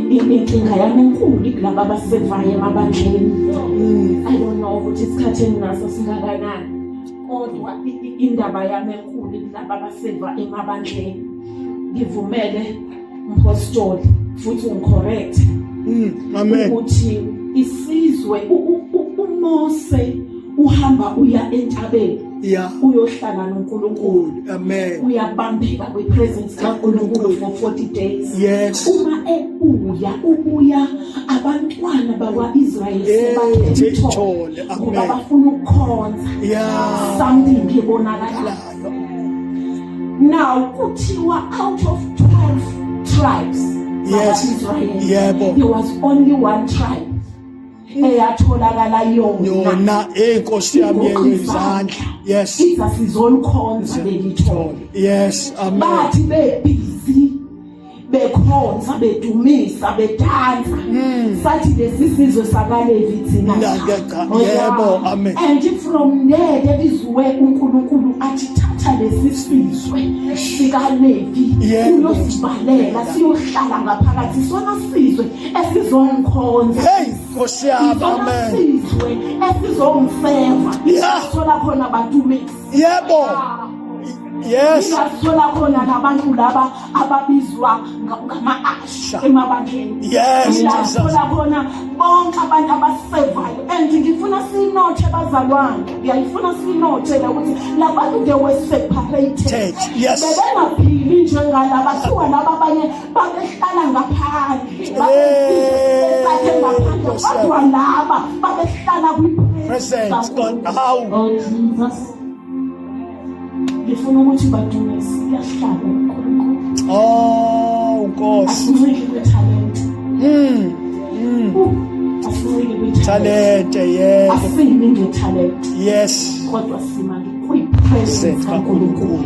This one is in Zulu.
Inkinga yami enkulu kulaba abasevayo emabandleni. I don't know ukuthi isikhathi enginaso singakanani. Kodwa indaba yami enkulu kulaba abaseva emabandleni. Ngivumele umpostoli futhi ungicorrect. Amen. Ukuthi isizwe uMose uhamba uya entabeni. Yeah. Uyohlala noNkulunkulu. Amen. Uyabambeka kwepresence kaNkulunkulu for 40 days. Yes. Uma ubuya abantwana bakwaIsrayeli sebathole ngoba bafuna ukukhonza. Yeah. Something ibonakalayo. Now kuthiwa out of 12 tribes. Yes. Yebo. There was only one tribe. Eyatholakala yona inkosi yami yezandla. Yes. Sizolikhonza lelithole. Yes. Amen. Bathi bebhizi bekhonza bedumisa bedansa. Sathi lesi sizwe sakaLevi thina. Yebo. Amen. And from there that is where uNkulunkulu athi thatha lesi sizwe sikaLevi uyosibalela siyohlala ngaphakathi sona sizwe esizongikhonza. Hey, Nkosi yami. Amen. Sizwe esizongifeva. Sithola khona badumisi. Yebo. Yes. Sithola khona nabantu laba ababizwa ngama-asha emabandleni. Yes. Sithola khona bonke abantu abasevayo. And ngifuna sinothe bazalwane. Ngiyayifuna sinothe ukuthi labantu they were separated. Yes. Bebengaphili njengalaba kuthiwa laba abanye babehlala ngaphandle. Babesakhe ngaphandle. Kodwa laba babehlala presence God. How? Jesus. Ngifuna ukuthi badumise yahlala uNkulunkulu. Oh, Nkosi. Asinike kwetalent. Asinike Talent, yes. Asinike ngetalent. Yes. Kodwa simake kwipresence kaNkulunkulu.